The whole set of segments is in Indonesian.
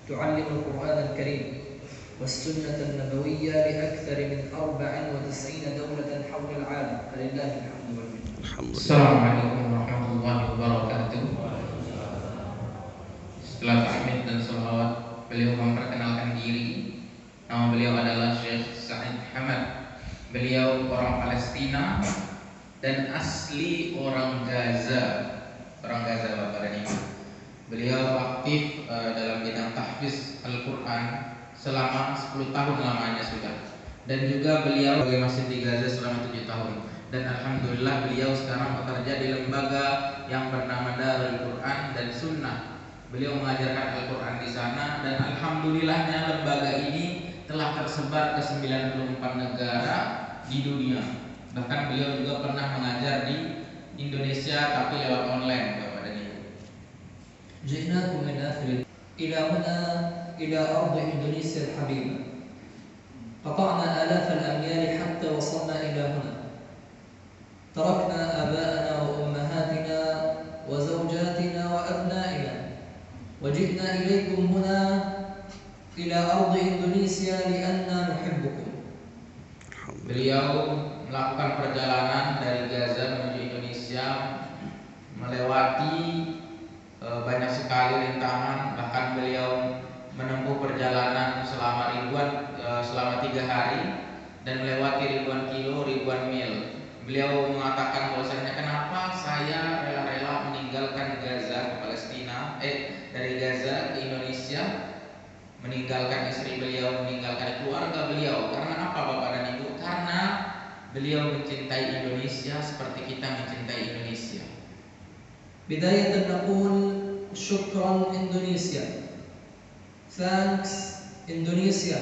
تعلم القرآن الكريم والسنة النبوية لأكثر من 94 دولة حول العالم، فلله الحمد والمنة. Assalamualaikum warahmatullahi wabarakatuh. Setelah tahmid dan salawat, beliau memperkenalkan diri. Nama beliau adalah Syekh Sa'id Hamad. Beliau orang Palestina dan asli orang Gaza. Orang Gaza Bapak dan Ibu. Beliau aktif dalam bidang tahfiz Al-Quran selama 10 tahun lamanya sudah. Dan juga beliau sebagai masjid di Gaza selama 7 tahun. Dan alhamdulillah beliau sekarang bekerja di lembaga yang bernama Darul Quran dan Sunnah. Beliau mengajarkan Al-Quran di sana dan alhamdulillahnya lembaga ini telah tersebar ke 94 negara di dunia. Bahkan beliau juga pernah mengajar di Indonesia tapi lewat online, Bapak dan Ibu. جئناكم من آخر إلى هنا إلى أرض إندونيسيا الحبيبة. قطعنا آلاف الأميال حتى وصلنا إلى هنا. تركنا آباءنا وأمهاتنا وزوجاتنا وأبنائنا وجئنا إليكم هنا إلى أرض إندونيسيا لأننا نحبكم. Beliau melakukan perjalanan dari Gaza menuju Indonesia, melewati banyak sekali rintangan. Bahkan beliau menempuh perjalanan selama 3 hari dan melewati ribuan kilo, ribuan mil. Beliau mengatakan bahwasanya kenapa saya rela-rela meninggalkan Gaza ke Palestina, dari Gaza ke Indonesia, meninggalkan istri beliau, meninggalkan keluarga beliau. Karena apa Bapak dan Ibu? Karena beliau mencintai Indonesia seperti kita mencintai Indonesia. بداية نقول شكرا إندونيسيا. Thanks إندونيسيا.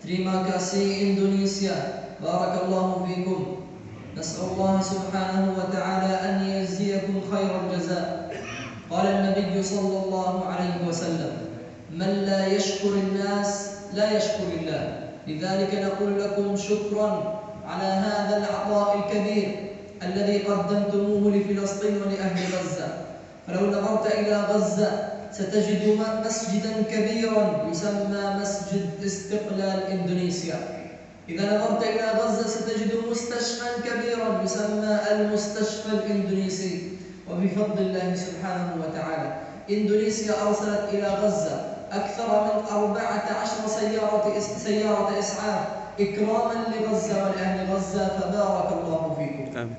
Terima kasih Indonesia. بارك الله فيكم. نسأل الله سبحانه وتعالى أن يجزيكم خير الجزاء. قال النبي صلى الله عليه وسلم: من لا يشكر الناس لا يشكر الله. لذلك نقول لكم شكرا على هذا العطاء الكبير الذي قدمتموه لفلسطين ولأهل غزة. فلو نظرت إلى غزة ستجد مسجدا كبيرا يسمى مسجد استقلال إندونيسيا. إذا نظرت إلى غزة ستجد مستشفى كبيرا يسمى المستشفى الإندونيسي. وبفضل الله سبحانه وتعالى إندونيسيا أرسلت إلى غزة أكثر من 14 سيارة إسعاف إكراما لغزة ولأهل غزة. فبارك الله فيكم.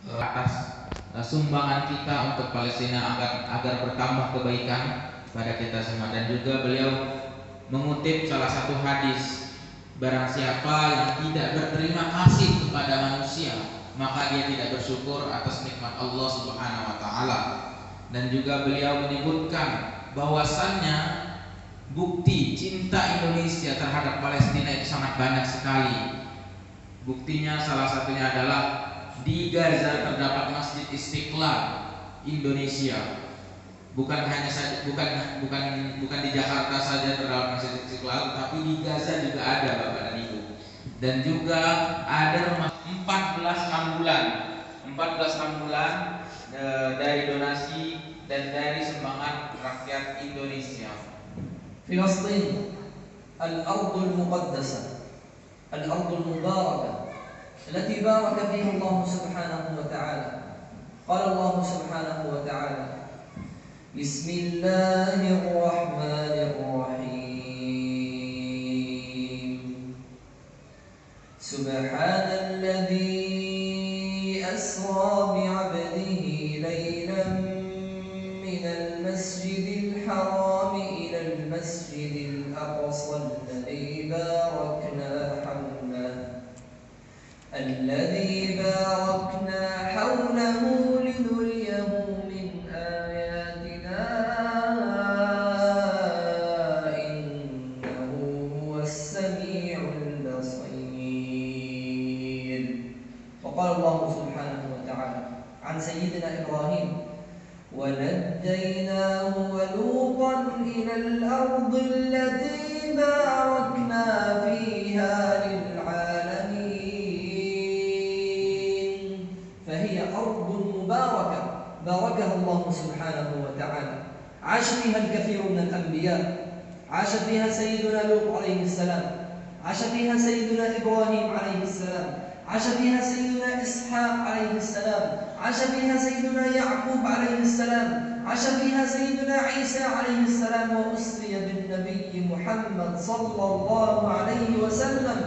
Atas sumbangan kita untuk Palestina agar bertambah kebaikan pada kita semua. Dan juga beliau mengutip salah satu hadis, barang siapa yang tidak berterima kasih kepada manusia maka dia tidak bersyukur atas nikmat Allah Subhanahu wa taala. Dan juga beliau menyebutkan bahwasannya bukti cinta Indonesia terhadap Palestina itu sangat banyak sekali. Buktinya salah satunya adalah di Gaza terdapat Masjid Istiqlal Indonesia. Bukan di Jakarta saja terdapat Masjid Istiqlal, tapi di Gaza juga ada Bapak dan Ibu. Dan juga ada 14 ambulan dari donasi dan dari sumbangan rakyat Indonesia. فلسطين الأرض المقدسة، الأرض المباركة التي بارك فيها الله سبحانه وتعالى. قال الله سبحانه وتعالى: بسم الله الرحمن الرحيم. سبحان الذي أسرى بعبده ليلا من المسجد الحرام إلى المسجد الأقصى الذي باركنا حوله لنريه من آياتنا إنه هو السميع البصير. وقال الله سبحانه وتعالى عن سيدنا إبراهيم: ونجيناه ولوطا إلى الأرض التي باركنا فيها للعالمين. فهي أرض مباركة باركها الله سبحانه وتعالى. عاش فيها الكثير من الأنبياء عاش فيها سيدنا لوط عليه السلام، عاش فيها سيدنا إبراهيم عليه السلام، عاش فيها سيدنا إسحاق عليه السلام، عاش فيها سيدنا يعقوب عليه السلام، عاش فيها سيدنا عيسى عليه السلام، وأسري بالنبي محمد صلى الله عليه وسلم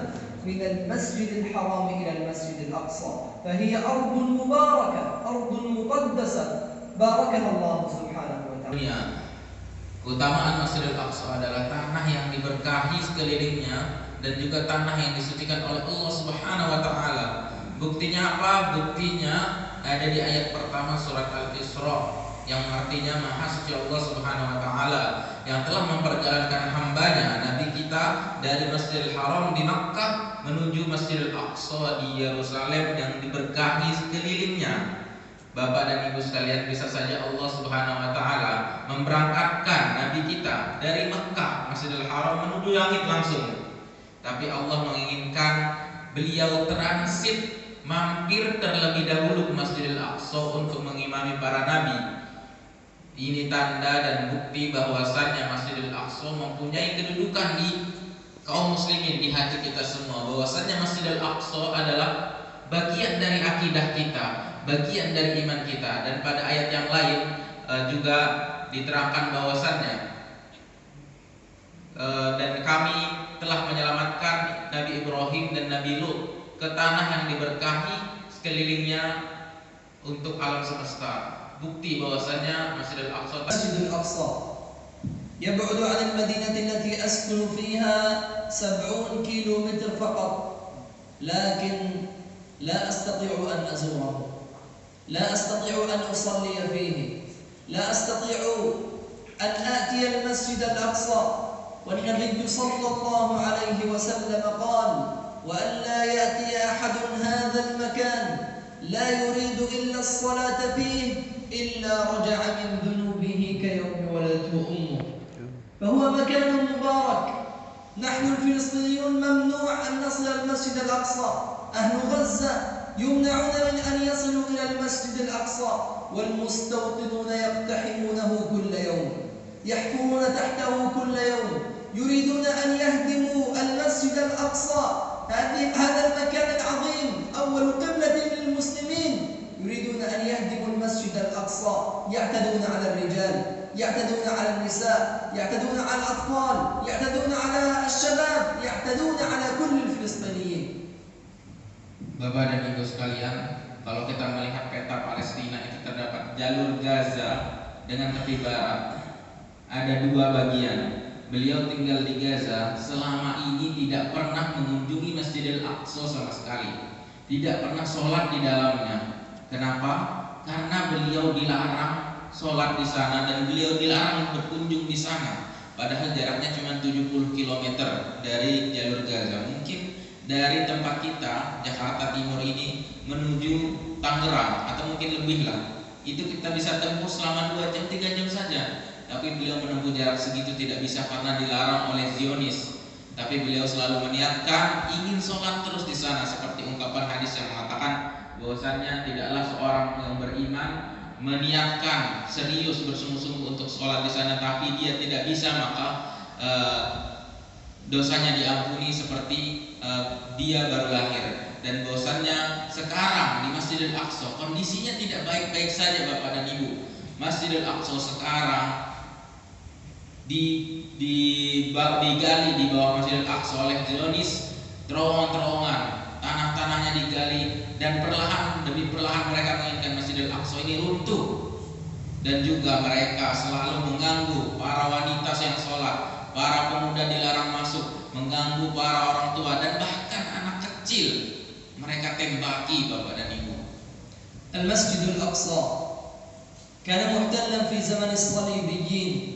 من المسجد الحرام إلى المسجد الأقصى، فهي أرض مباركة، أرض مقدسة باركها الله سبحانه وتعالى. Keutamaan Masjidil Aqsa adalah tanah yang diberkahi sekelilingnya dan juga tanah yang disucikan oleh Allah Subhanahu wa taala. Buktinya apa? Buktinya ada di ayat pertama surat Al-Isra yang artinya Maha Suci Allah Subhanahu wa taala yang telah memperjalankan hambanya Nabi kita dari Masjidil Haram di Makkah menuju Masjidil Aqsa di Yerusalem yang diberkahi sekelilingnya. Bapak dan Ibu sekalian, bisa saja Allah Subhanahu wa taala memberangkatkan Nabi kita dari Mekah Masjidil Haram menuju langit langsung. Tapi Allah menginginkan beliau transit mampir terlebih dahulu ke Masjidil Aqsa untuk mengimami para nabi. Ini tanda dan bukti bahwasannya Masjidil Aqsa mempunyai kedudukan di kaum muslimin, di hati kita semua, bahwasannya Masjidil Aqsa adalah bagian dari akidah kita, bagian dari iman kita. Dan pada ayat yang lain juga diterangkan bahwasannya dan kami telah menyelamatkan Nabi Ibrahim dan Nabi Lut ke tanah yang diberkahi sekelilingnya untuk alam semesta. Bukti bahwasannya Masjidil Aqsa Masjidil Aqsa يبعد عن المدينة التي أسكن فيها 70 كيلومتر فقط، لكن لا أستطيع أن أزوره، لا أستطيع أن أصلي فيه، لا أستطيع أن آتي المسجد الأقصى، والنبي صلى الله عليه وسلم قال: وأن لا يأتي أحد هذا المكان لا يريد إلا الصلاة فيه إلا رجع من ذنوبه كيوم ولدته أمه. فهو مكان مبارك. نحن الفلسطينيون ممنوع أن نصل المسجد الأقصى، أهل غزة يمنعون من أن يصلوا إلى المسجد الأقصى، والمستوطنون يقتحمونه كل يوم، يحفرون تحته كل يوم، يريدون أن يهدموا المسجد الأقصى، هذا المكان العظيم أول قبلة للمسلمين، يريدون أن يهدموا المسجد الأقصى، يعتدون على الرجال، يعتدون على النساء، يعتدون على الأطفال، يعتدون على الشباب، يعتدون على كل الفلسطينيين. Bapak dan Ibu sekalian, kalau kita melihat peta Palestina itu terdapat jalur Gaza dengan tepi barat. Ada dua bagian. Beliau tinggal di Gaza, selama ini tidak pernah mengunjungi Masjidil Aqsa sama sekali, tidak pernah sholat di dalamnya. Kenapa? Karena beliau dilarang sholat di sana dan beliau dilarang berkunjung di sana. Padahal jaraknya cuma 70 km dari jalur Gaza. Mungkin dari tempat kita Jakarta Timur ini menuju Tangerang atau mungkin lebih lah, itu kita bisa tempuh selama 2 jam 3 jam saja. Tapi beliau menempuh jarak segitu tidak bisa karena dilarang oleh Zionis. Tapi beliau selalu meniatkan ingin sholat terus di sana, seperti ungkapan hadis yang mengatakan bahwasannya tidaklah seorang yang beriman meniatkan serius bersungguh-sungguh untuk sholat di sana tapi dia tidak bisa, maka dosanya diampuni seperti dia baru lahir. Dan bahwasannya sekarang di Masjidil Aqsa kondisinya tidak baik-baik saja Bapak dan Ibu. Masjidil Aqsa sekarang digali di bawah Masjidil Aqsa oleh Zionis, terowongan-terowongan, tanah-tanahnya digali, dan perlahan demi perlahan mereka menginginkan Masjidil Aqsa ini runtuh. Dan juga mereka selalu mengganggu para wanita yang sholat, para pemuda dilarang masuk, mengganggu para orang tua dan bahkan anak kecil mereka tembaki Bapak dan Ibu. Al-Masjidul Aqsa kana muhtallan fi zaman as-Salibiyyin.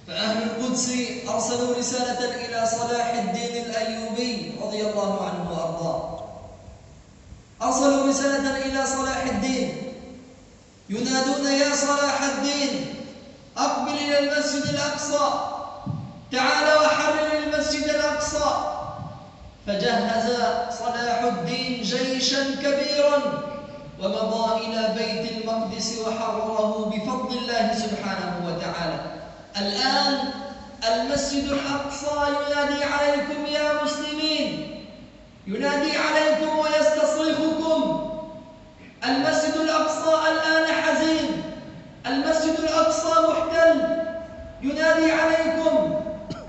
فأهل القدس أرسلوا رسالة إلى صلاح الدين الأيوبي رضي الله عنه وأرضاه. أرسلوا رسالة إلى صلاح الدين ينادون: يا صلاح الدين أقبل إلى المسجد الأقصى، تعال وحرر المسجد الأقصى. فجهز صلاح الدين جيشا كبيرا ومضى إلى بيت المقدس وحرره بفضل الله سبحانه وتعالى. الآن المسجد الأقصى ينادي عليكم يا مسلمين، ينادي عليكم ويستصرخكم. المسجد الأقصى الآن حزين، المسجد الأقصى محتل، ينادي عليكم،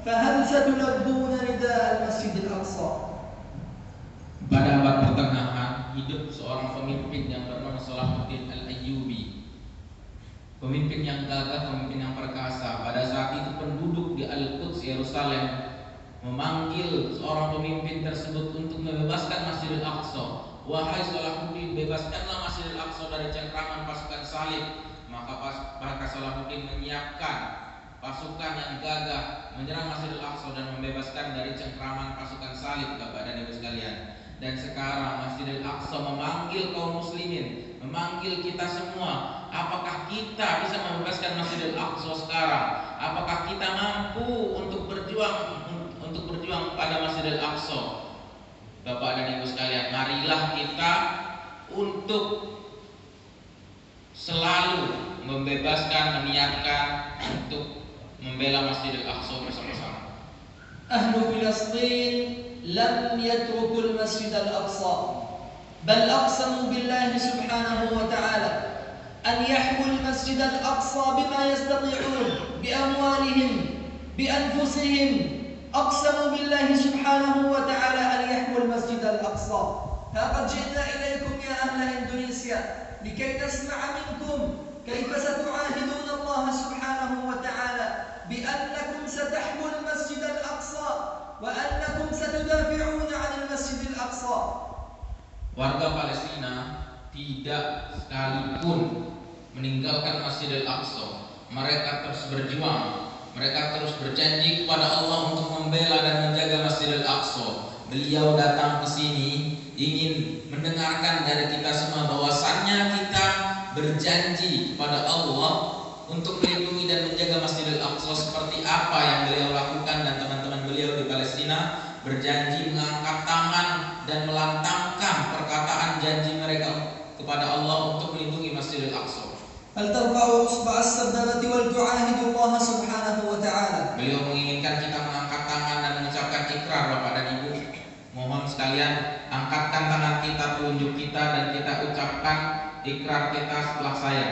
فهل ستلبون نداء المسجد الأقصى؟ Pada abad pertengahan hidup seorang pemimpin yang bernama Salahuddin Al-Ayyubi. Pemimpin yang gagah, pemimpin yang perkasa. Pada saat itu penduduk di Al-Quds Yerusalem memanggil seorang pemimpin tersebut untuk membebaskan Masjidil Aqsa. Wahai Salahuddin, bebaskanlah Masjidil Aqsa dari cengkraman pasukan salib. Maka Salahuddin menyiapkan pasukan yang gagah menyerang Masjidil Aqsa dan membebaskan dari cengkraman pasukan salib, Bapak dan Ibu sekalian. Dan sekarang Masjidil Aqsa memanggil kaum muslimin, memanggil kita semua. Apakah kita bisa membebaskan Masjidil Aqsa sekarang? Apakah kita mampu untuk berjuang pada Masjidil Aqsa? Bapak dan Ibu sekalian, marilah kita untuk selalu membebaskan, meniatkan untuk membela Masjidil Aqsa bersama-sama. Ahlu Filistin لم يتركوا المسجد الأقصى، بل أقسموا بالله سبحانه وتعالى أن يحموا المسجد الأقصى بما يستطيعون بأموالهم بأنفسهم. أقسموا بالله سبحانه وتعالى أن يحموا المسجد الأقصى. ها قد جئنا إليكم يا أهل إندونيسيا لكي نسمع منكم كيف ستعاهدون الله سبحانه وتعالى بأنكم ستحموا المسجد الأقصى وأنكم ستدافعون عن المسجد الأقصى. Warga Palestina tidak sekalipun meninggalkan Masjidil Aqsa. Mereka terus berjuang, mereka terus berjanji kepada Allah untuk membela dan menjaga Masjidil Aqsa. Beliau datang ke sini ingin mendengarkan dari kita semua bahwasannya kita berjanji kepada Allah untuk melindungi dan menjaga Masjidil Aqsa seperti apa yang beliau lakukan, dan teman-teman beliau di Palestina berjanji mengangkat tangan dan melantangkan perkataan janji mereka kepada Allah untuk melindungi Masjidil Aqsa. هل ترفعوا إصبع السبابة ولتعاهدوا الله سبحانه وتعالى. Beliau menginginkan kita mengangkat tangan dan mengucapkan ikrar, Bapak dan Ibu. Mohon sekalian angkatkan tangan kita, telunjuk kita, dan kita ucapkan ikrar kita setelah saya.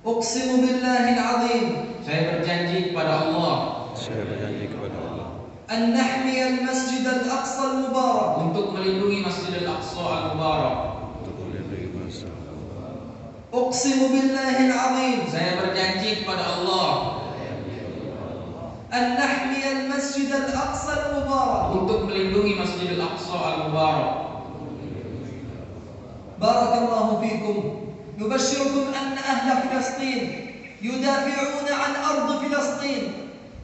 أقسم بالله العظيم. Saya berjanji kepada Allah. أن نحمي المسجد الأقصى المبارك. Untuk melindungi Masjidil Aqsa Al-Mubarak. أقسم بالله العظيم. Saya berjanji kepada Allah. أن نحمي المسجد الأقصى المبارك. Untuk melindungi Masjidil Aqsa Al-Mubarak. بارك الله فيكم. نبشركم أن أهل فلسطين يدافعون عن أرض فلسطين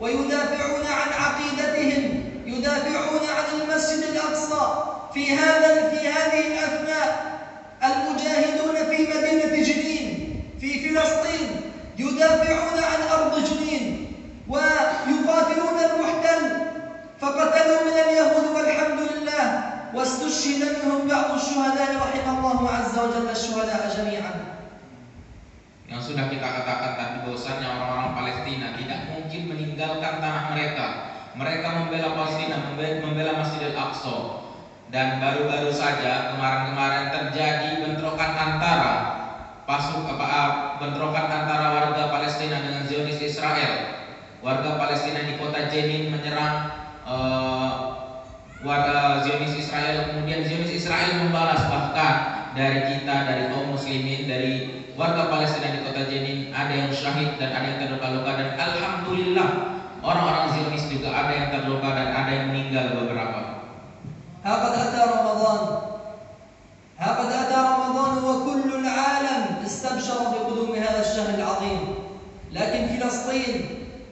ويدافعون عن عقيدتهم، يدافعون عن المسجد الأقصى. في هذه الأثناء المجاهدون في مدينة جنين في فلسطين يدافعون عن أرض جنين ويقاتلون المحتل، فقتلوا من اليهود والحمد لله، واستشهد منهم بعض الشهداء رحم الله عز وجل الشهداء جميعا. Yang sudah kita katakan tadi bahwasannya orang-orang Palestina tidak mungkin meninggalkan tanah mereka. Mereka membela Palestina, membela Masjidil Aqsa. Dan baru-baru saja kemarin-kemarin terjadi bentrokan antara warga Palestina dengan Zionis Israel. Warga Palestina di kota Jenin menyerang warga Zionis Israel, kemudian Zionis Israel membalas. Bahkan dari kaum muslimin, dari warga Palestina di kota Jenin ada yang syahid dan ada yang terluka-luka, dan alhamdulillah orang-orang Zionis juga ada yang terluka dan ada yang meninggal beberapa. هقد أتى رمضان وكل العالم استبشر بقدوم هذا الشهر العظيم، لكن فلسطين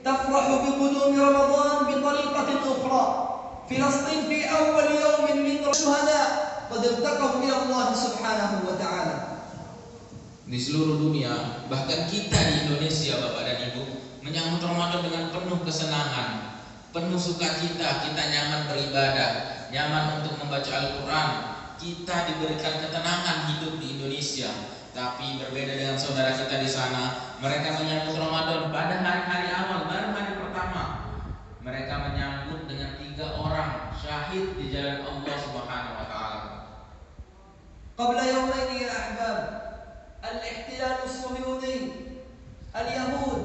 تفرح بقدوم رمضان بطريقة أخرى. فلسطين في أول يوم من الشهداء قد ارتقوا إلى الله سبحانه وتعالى. Di seluruh dunia, bahkan kita di Indonesia, Bapak dan Ibu, menyambut Ramadan dengan penuh kesenangan, penuh sukacita. Kita nyaman beribadah, nyaman untuk membaca Al-Quran. Kita diberikan ketenangan hidup di Indonesia. Tapi berbeda dengan saudara kita di sana, mereka menyambut Ramadan pada hari-hari awal, baru hari pertama. إخواني يا أحباب، الاحتلال الصهيوني اليهود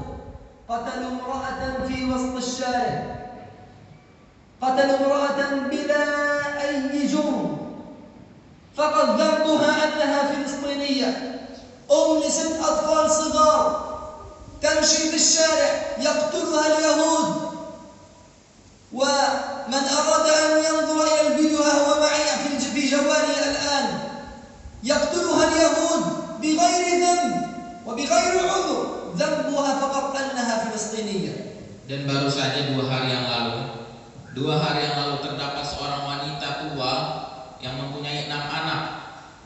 قتلوا امرأة في وسط الشارع، قتلوا امرأة بلا أي جرم، فقط ذنبها أنها فلسطينية، ل6 أطفال صغار تمشي في الشارع يقتلها اليهود. ومن أراد أن ينظر إلى الفيديو هو معي في جوالي الآن، يقتلها اليهود بغير ذنب وبغير عذر، ذنبها فقط أنها فلسطينية. Dan baru saja 2 hari yang lalu terdapat seorang wanita tua yang mempunyai 6 anak.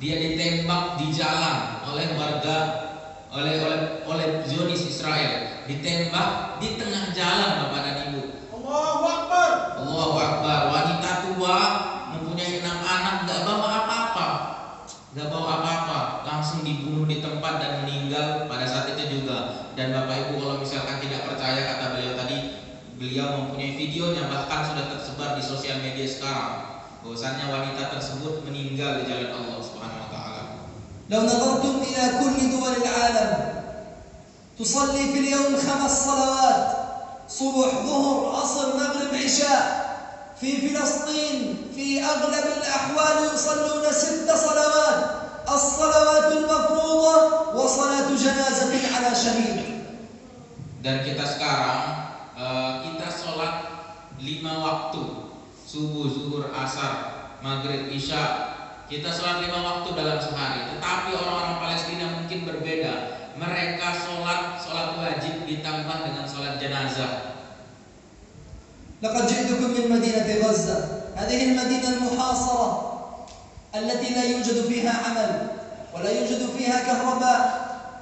Dia ditembak di jalan oleh warga, oleh Zionis Israel, ditembak di tengah jalan, Bapak dan Ibu. Allahu Akbar. Allahu Akbar. Wanita tua mempunyai 6 anak, nggak bawa apa-apa, langsung dibunuh di tempat dan meninggal pada saat itu juga. Dan Bapak Ibu kalau misalkan tidak percaya, kata beliau tadi, beliau mempunyai videonya, bahkan sudah tersebar di sosial media sekarang, bahwasannya wanita tersebut meninggal di jalan Allah Subhanahu wa taala. لو نظرتم إلى كل دول العالم تصلي في اليوم 5 صلوات، صبح ظهر عصر مغرب عشاء، في فلسطين في أغلب الأحوال يصلون 6 صلوات، الصلوات المفروضة وصلاة جنازة على شهيد. Dan kita sekarang kita sholat 5 waktu, subuh, zuhur, asar, maghrib, isya. Kita sholat 5 waktu dalam sehari. Tetapi orang-orang Palestina mungkin berbeda. Mereka sholat wajib ditambah dengan sholat jenazah. لقد جئتكم من مدينة غزة، هذه المدينة المحاصرة التي لا يوجد فيها عمل ولا يوجد فيها كهرباء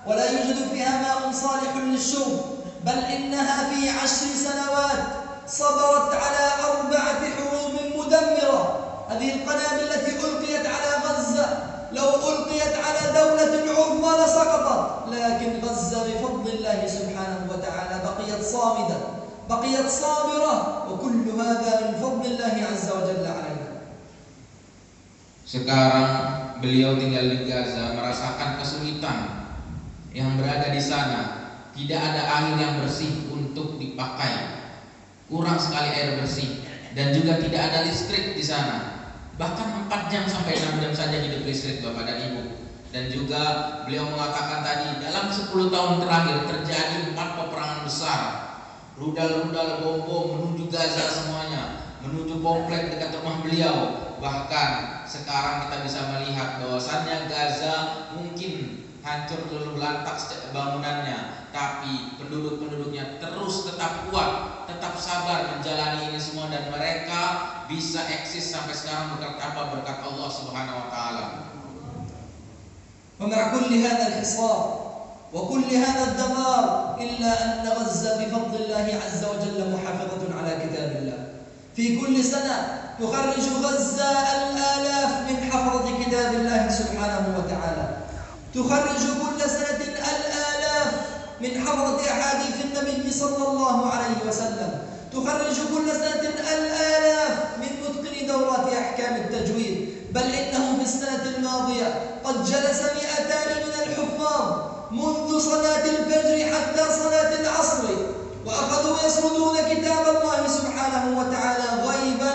ولا يوجد فيها ماء صالح للشرب، بل إنها في 10 سنوات صبرت على 4 حروب مدمرة. هذه القنابل التي ألقيت على غزة لو ألقيت على دولة عظمى لسقطت، لكن غزة بفضل الله سبحانه وتعالى بقيت صامدة، بقيت صابرة، وكل هذا من فضل الله عز وجل علينا. Sekarang beliau tinggal di Gaza, merasakan kesulitan yang berada di sana. Tidak ada air yang bersih untuk dipakai, kurang sekali air bersih, dan juga tidak ada listrik di sana. Bahkan 4 jam sampai 6 jam saja hidup listrik, Bapak dan Ibu. Dan juga beliau mengatakan tadi, dalam 10 tahun terakhir terjadi 4 peperangan besar. Rudal-rudal bom menuju Gaza semuanya, menuju komplek dekat rumah beliau. Bahkan sekarang kita bisa melihat bahwasannya Gaza mungkin hancur luluh lantak bangunannya, tapi penduduk-penduduknya terus tetap kuat, tetap sabar menjalani ini semua, dan mereka bisa eksis sampai sekarang berkat apa? Berkat Allah Subhanahu wa taala. ومع كل هذا الحصار وكل هذا الدمار إلا أن غزة بفضل الله عز وجل محافظة على كتاب الله. في كل سنة تخرج غزة الآلاف من حفظة كتاب الله سبحانه وتعالى، تخرج كل سنة الآلاف من حفظة أحاديث النبي صلى الله عليه وسلم، تخرج كل سنة الآلاف من متقن دورات أحكام التجويد، بل إنه في السنة الماضية قد جلس 200 من الحفاظ منذ صلاة الفجر حتى صلاة العصر، وأخذوا يسردون كتاب الله سبحانه وتعالى غيبا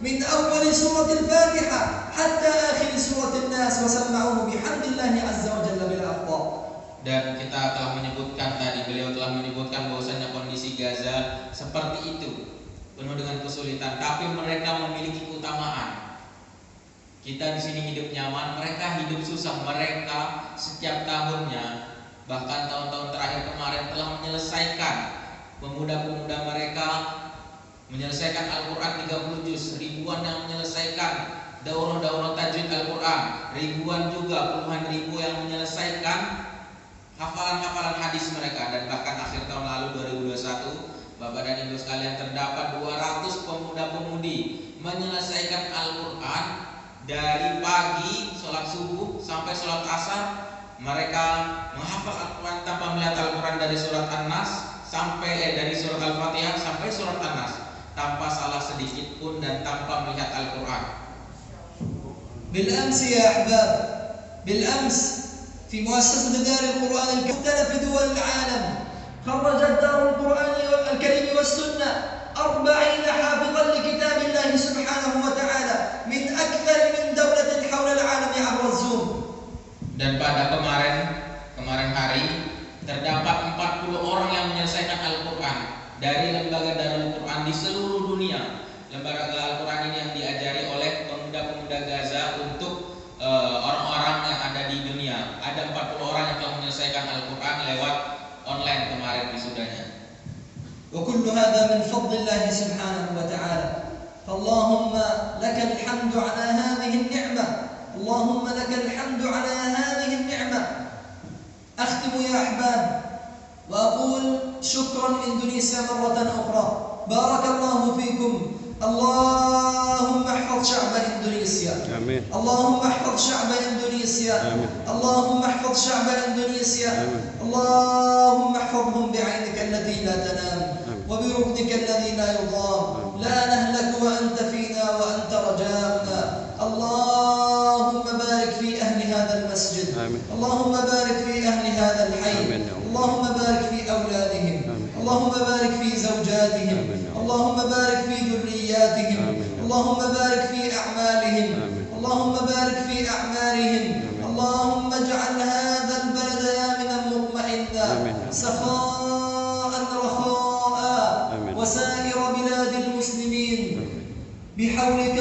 من أول سورة الفاتحة حتى آخر سورة الناس، وسمعوه بحمد الله عز وجل بلا أخطاء. Dan kita telah menyebutkan tadi, beliau telah menyebutkan bahwasanya kondisi Gaza seperti itu, penuh dengan kesulitan, tapi mereka memiliki keutamaan. Kita di sini hidup nyaman, mereka hidup susah. Mereka setiap tahunnya, bahkan tahun-tahun terakhir kemarin, telah menyelesaikan, pemuda-pemuda mereka menyelesaikan Al-Quran 30 juz, ribuan yang menyelesaikan daurah-daurah tajwid Al-Quran, ribuan juga, puluhan ribu yang menyelesaikan hafalan-hafalan hadis mereka. Dan bahkan akhir tahun lalu 2021, Bapak dan Ibu sekalian, terdapat 200 pemuda-pemudi menyelesaikan Al-Quran dari pagi sholat subuh sampai sholat asar. Mereka menghafal Al-Quran tanpa melihat Al-Quran dari surat An-Nas sampai dari surat Al-Fatihah sampai surat An-Nas, tanpa salah sedikit pun dan tanpa melihat Al-Quran. بالأمس يا أحباب بالأمس في مؤسسة دار القرآن المختلف في دول العالم خرجت دار القرآن الكريم والسنة 40 حافظا لكتاب الله سبحانه وتعالى من أكثر من دولة حول العالم عبر الزوم. Dan pada kemarin hari terdapat 40 orang yang menyelesaikan Al-Quran dari lembaga Darul Quran di seluruh dunia. Lembaga Al-Quran ini yang diajari oleh pemuda-pemuda Gaza untuk orang-orang yang ada di dunia. Ada 40 orang yang telah menyelesaikan Al-Quran lewat online kemarin wisudanya. وكل هذا من فضل الله سبحانه وتعالى. فاللهم لك الحمد على هذه النعمة. اللهم لك الحمد على هذه النعمة. أختم يا أحباب وأقول شكرا إندونيسيا مرة أخرى. بارك الله فيكم. اللهم احفظ شعب إندونيسيا. آمين. اللهم احفظ شعب إندونيسيا. آمين. اللهم احفظ شعب إندونيسيا. آمين. اللهم احفظهم بعينك التي لا تنام وبركنك الذي لا يضام. لا نهلك وأنت فينا وأنت رجاؤنا. اللهم بارك في أهل هذا المسجد. آمين. اللهم بارك في أهل هذا الحي. آمين. اللهم بارك في أولادهم. آمين. اللهم بارك في زوجاتهم. آمين. اللهم بارك في ذرياتهم. آمين. اللهم بارك في أعمالهم. آمين. اللهم بارك في أعمارهم. آمين. اللهم اجعل هذا البلد آمنا مطمئنا سخاء رخاء وسائر بلاد المسلمين بحولك